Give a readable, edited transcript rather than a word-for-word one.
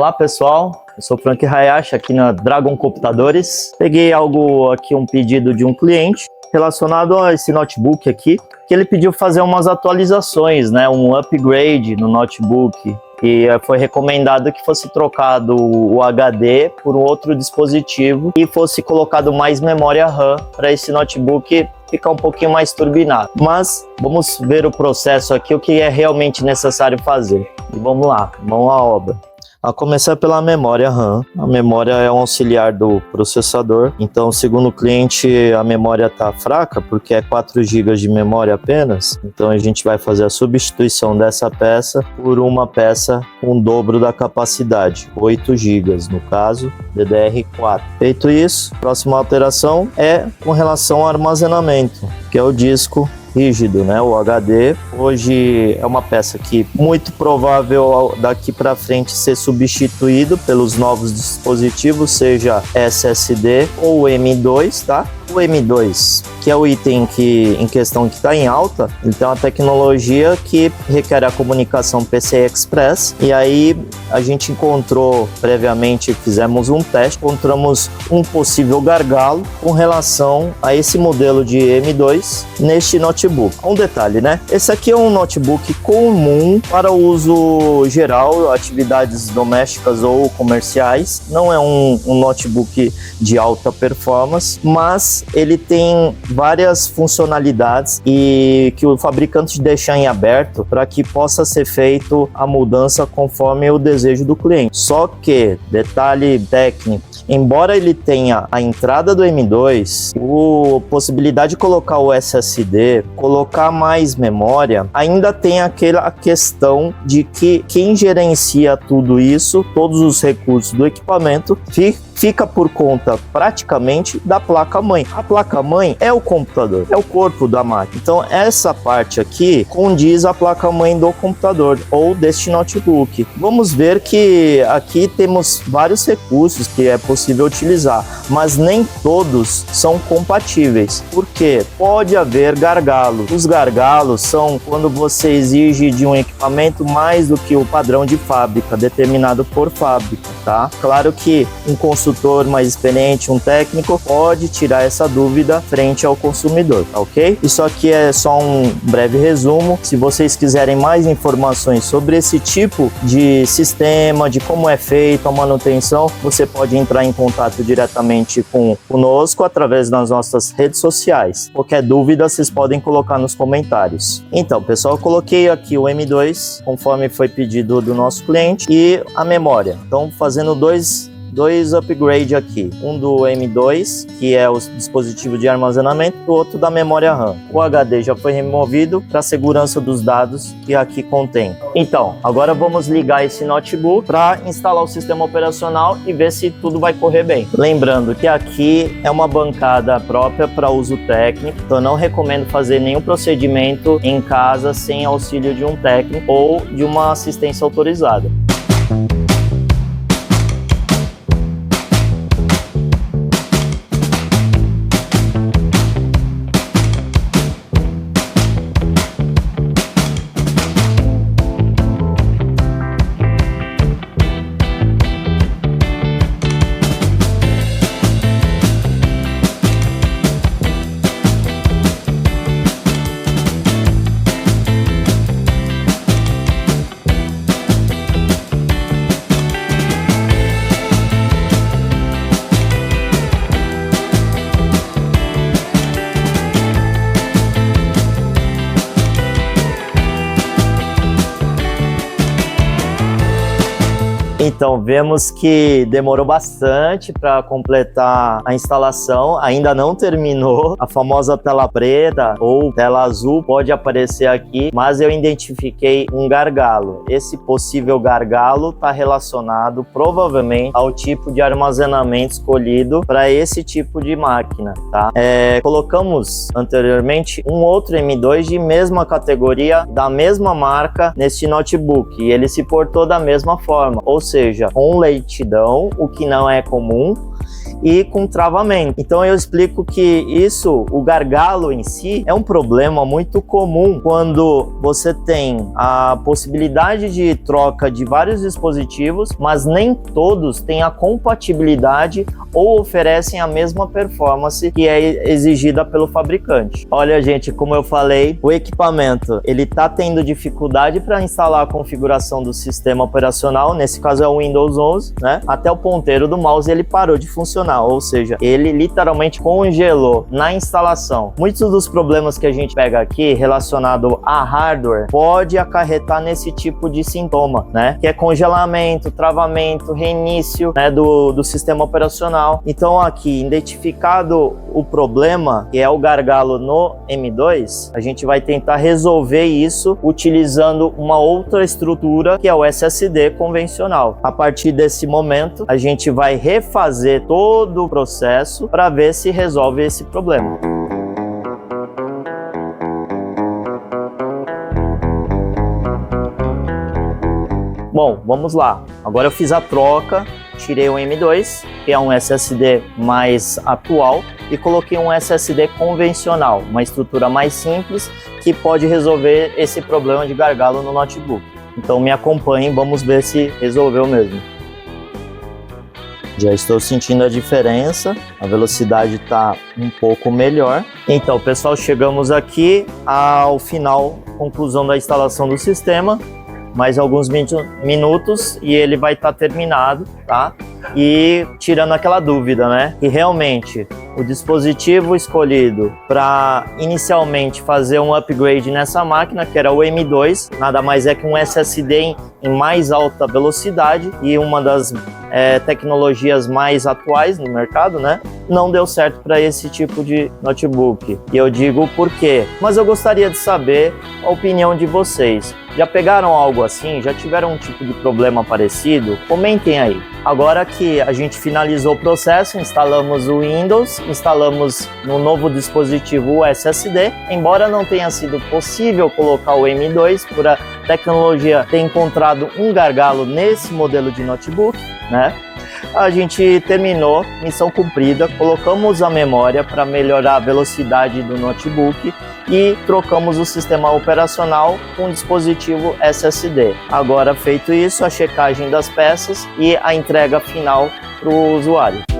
Olá pessoal, eu sou Frank Hayashi aqui na Dragon Computadores. Peguei um pedido de um cliente relacionado a esse notebook aqui, que ele pediu fazer umas atualizações, né, um upgrade no notebook. E foi recomendado que fosse trocado o HD por um outro dispositivo e fosse colocado mais memória RAM para esse notebook ficar um pouquinho mais turbinado. Mas vamos ver o processo aqui, o que é realmente necessário fazer. E vamos lá, mão à obra. A começar pela memória RAM. A memória é um auxiliar do processador, então segundo o cliente a memória está fraca porque é 4 GB de memória apenas, então a gente vai fazer a substituição dessa peça por uma peça com o dobro da capacidade, 8 GB no caso, DDR4. Feito isso, a próxima alteração é com relação ao armazenamento, que é o disco rígido, né? O HD hoje é uma peça que muito provável daqui para frente ser substituído pelos novos dispositivos, seja SSD ou M2, tá? O M2, que é o item em questão que está em alta, ele tem uma tecnologia que requer a comunicação PCI Express, e aí a gente encontrou previamente, fizemos um teste, encontramos um possível gargalo com relação a esse modelo de M2 neste notebook. Um detalhe, né? Esse aqui é um notebook comum para uso geral, atividades domésticas ou comerciais, não é um notebook de alta performance, mas ele tem várias funcionalidades e que o fabricante deixa em aberto para que possa ser feito a mudança conforme o desejo do cliente. Só que, detalhe técnico, embora ele tenha a entrada do M2, a possibilidade de colocar o SSD, colocar mais memória, ainda tem a questão de que quem gerencia tudo isso, todos os recursos do equipamento, fica por conta praticamente da placa-mãe. A placa-mãe é o computador, é o corpo da máquina. Então essa parte aqui condiz a placa-mãe do computador ou deste notebook. Vamos ver que aqui temos vários recursos que é possível utilizar, mas nem todos são compatíveis, porque pode haver gargalos. Os gargalos são quando você exige de um equipamento mais do que o padrão de fábrica, determinado por fábrica, tá? Claro que um consultor mais experiente, um técnico, pode tirar essa dúvida frente ao consumidor, tá ok? Isso aqui é só um breve resumo. Se vocês quiserem mais informações sobre esse tipo de sistema, de como é feita a manutenção, você pode entrar em contato diretamente conosco através das nossas redes sociais. Qualquer dúvida, vocês podem colocar nos comentários. Então, pessoal, eu coloquei aqui o M2, conforme foi pedido do nosso cliente, e a memória. Então, fazendo dois upgrades aqui, um do M2, que é o dispositivo de armazenamento, e o outro da memória RAM. O HD já foi removido para segurança dos dados que aqui contém. Então, agora vamos ligar esse notebook para instalar o sistema operacional e ver se tudo vai correr bem. Lembrando que aqui é uma bancada própria para uso técnico, então eu não recomendo fazer nenhum procedimento em casa sem auxílio de um técnico ou de uma assistência autorizada. Então, vemos que demorou bastante para completar a instalação, ainda não terminou. A famosa tela preta ou tela azul pode aparecer aqui, mas eu identifiquei um gargalo. Esse possível gargalo está relacionado provavelmente ao tipo de armazenamento escolhido para esse tipo de máquina, tá? Colocamos anteriormente um outro M2 de mesma categoria, da mesma marca, neste notebook, e ele se portou da mesma forma, ou seja, com lentidão, o que não é comum, e com travamento. Então eu explico que isso, o gargalo em si, é um problema muito comum quando você tem a possibilidade de troca de vários dispositivos, mas nem todos têm a compatibilidade ou oferecem a mesma performance que é exigida pelo fabricante. Olha, gente, como eu falei, o equipamento ele está tendo dificuldade para instalar a configuração do sistema operacional, nesse caso é o Windows 11, né? Até o ponteiro do mouse ele parou de funcionar, ou seja, ele literalmente congelou na instalação. Muitos dos problemas que a gente pega aqui relacionado a hardware pode acarretar nesse tipo de sintoma, né? Que é congelamento, travamento, reinício, né, do sistema operacional. Então aqui, identificado o problema, que é o gargalo no M2, a gente vai tentar resolver isso utilizando uma outra estrutura, que é o SSD convencional. A partir desse momento, a gente vai refazer todo o processo para ver se resolve esse problema. Bom, vamos lá. Agora eu fiz a troca, tirei o M2, que é um SSD mais atual, e coloquei um SSD convencional, uma estrutura mais simples que pode resolver esse problema de gargalo no notebook. Então me acompanhem, vamos ver se resolveu mesmo. Já estou sentindo a diferença, a velocidade está um pouco melhor. Então, pessoal, chegamos aqui ao final, conclusão da instalação do sistema. Mais alguns minutos e ele vai estar terminado, tá? E tirando aquela dúvida, né? Que realmente o dispositivo escolhido para inicialmente fazer um upgrade nessa máquina, que era o M2, nada mais é que um SSD em mais alta velocidade e uma das tecnologias mais atuais no mercado, né? Não deu certo para esse tipo de notebook. E eu digo por quê. Mas eu gostaria de saber a opinião de vocês. Já pegaram algo assim? Já tiveram um tipo de problema parecido? Comentem aí. Agora que a gente finalizou o processo, instalamos o Windows, instalamos no novo dispositivo o SSD. Embora não tenha sido possível colocar o M2 por a tecnologia ter encontrado um gargalo nesse modelo de notebook, né? A gente terminou, missão cumprida, colocamos a memória para melhorar a velocidade do notebook e trocamos o sistema operacional com o dispositivo SSD. Agora feito isso, a checagem das peças e a entrega final para o usuário.